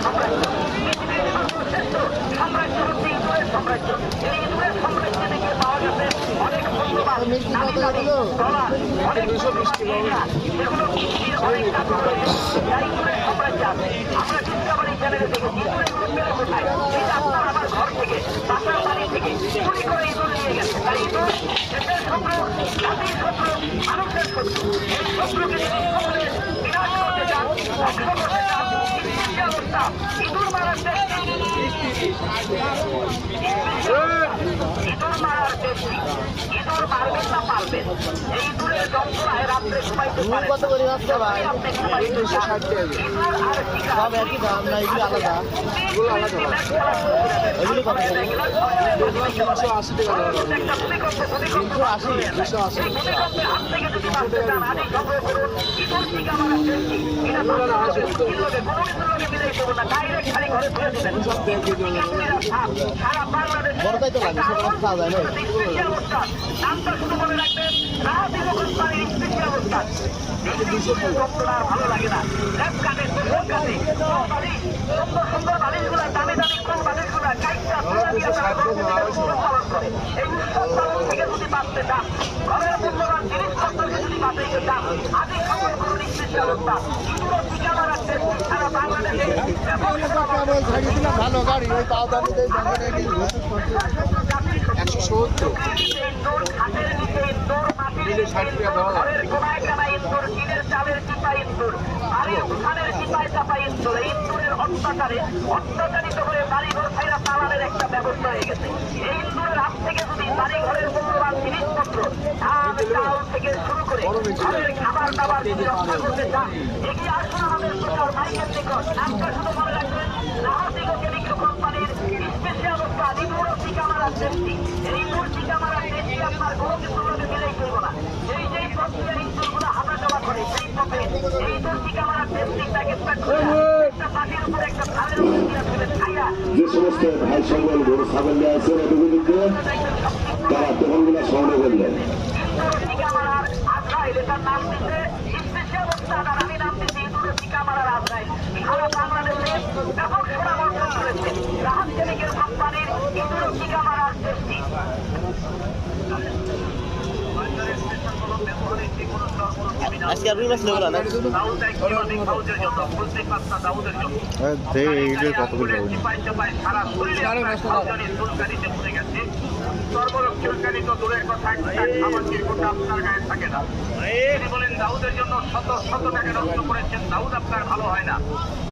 সাম্রাজ্য, পৃথিবীর সর্বশ্রেষ্ঠ সাম্রাজ্য হচ্ছে ইঁদুরের সাম্রাজ্য। এই ইঁদুরের সাম্রাজ্য থেকে পাওয়া গেছে অনেক মূল্যবান নামি দামি ডলার, অনেক মূল্যবান মুদ্রা, যেগুলো পৃথিবীর অনেক জাদু রয়েছে যা ইঁদুরের সাম্রাজ্যে আছে। আমরা ডিসকাভারি চ্যানেলে দেখেছি ইঁদুরের পেলে কোথায়, এই যে আপনার আমার ঘর থেকে, বাসার বাড়ি থেকে চুরি করে ইঁদুর নিয়ে গেছে। তাই ইঁদুর দেশের শত্রু, জাতির শত্রু, মানুষের শত্রু। এই শত্রুকে যদি সকলে বিনাশ করতে চান, ধ্বংস করতে চান, সৃষ্টি অবস্থা ইঁদুর মারার চেষ্টা, ইঁদুর মারার চেষ্টা, ইঁদুর মারবেন না পারবেন। এই ইঁদুরের যন্ত্রণায় রাত্রে ঘুমাইতে পারেন না। আপনি ঘুমাইতে চান, ইঁদুর আর শিকার সব একই দাম না, এগুলো আলাদা। এগুলো কত করে? 380 টাকা। একটা ভূমিকম্পের হাত থেকে যদি বাঁচতে চান আজই সংগ্রহ করুন ইঁদুর শিকা মারার চেষ্টা। এটা কোনো কিছুর মিলাই দেবো না, ডাইরেক্ট খালি ঘরে ধরে দেবেন। সারা বাংলাদেশে বড়টাই তো লাগে, সেটা খাওয়া যায় না। স্পেশাল অনুষ্ঠান, নামটা শুধু মনে রাখবেন, রাহাতি কোম্পানির স্পেশাল অনুষ্ঠান। আর ভালো লাগে না, ল্যাপ কাটে, সুন্দর কাটে, সুন্দর সুন্দর বালিশগুলা, দামি দামি কোন বালিশগুলা কাইটা তুলা দিয়ে তারা উৎসব পালন করে। এই উৎসব পালন থেকে যদি বাঁচতে চান, ঘরের মূল্যবান জিনিসপত্র যদি বাঁচাইতে চান, আজই খবর করুন স্পেশাল অনুষ্ঠান। ইঁদুর টিকা মারার চেষ্টা সারা বাংলাদেশে ভালো গাড়ি ওই পাও দামি 170। হাতের নিচে ইঁদুর, মাটির নিচে ইঁদুর, ঘরের কোনায় কানায় ইঁদুর, টিনের চালের চিপা ইঁদুর, বাড়ির উঠানের চিপায় চাপা ইঁদুর। এই ইঁদুরের অত্যাচারে অত্যাচারিত হয়ে বাড়িঘর ছাইরা পালানের একটা ব্যবস্থা হয়ে গেছে। এই ইঁদুরের হাত থেকে যদি বাড়িঘরের মূল্যবান জিনিসপত্র, ধান চাল থেকে শুরু করে ঘরের খাবার দাবার যদি রক্ষা করতে চান, এগিয়ে আসুন আমাদের প্রচার মাইকের নিকট। নামটা শুধু মনে রাখবেন, রাহাতি কেমিক্যাল কোম্পানির স্পেশাল অনুষ্ঠান ইঁদুর টিকা মারার চেষ্টি। এই ইঁদুর টিকা মারার চেষ্টি আপনার কোনো কিছুর মধ্যে মিলেই করবো না। এই যে প্রক্রিয়া ইঁদুরগুলো হাঁটা চলা করে সেই পথে এই ইঁদুর টিকা মারার চেষ্টি প্যাকেটটা খুলে একটা পাটির উপরে একটা থালের উপরে দিয়ে ফেলে খাইয়া যে সমস্ত ভাই সকল গরু ছাগল নিয়ে আছে এতগুলিকে তারা তখনগুলা স্মরণ করলেন। ইঁদুর টিকা মারার আজরাইল, এটার নাম দিতে স্পেশাল অনুষ্ঠান, আর আমি নাম দিচ্ছি ইঁদুর টিকা মারার আজরাইল। সারা বাংলাদেশে ব্যাপক সুনাম অর্জন করেছে রাহাত কেমিক্যাল কোম্পানির ইঁদুর টিকা মারার চেষ্টি। আজকে আর রুই মাছ নেবো না। কতগুলো সর্বরক্ষণকারী তো দূরের কথা, সামাজিক কোনটা আপনার গায়ে থাকে না। তিনি বলেন দাউদের জন্য শত শত টাকা নষ্ট করেছেন, দাউদ আপনার ভালো হয় না।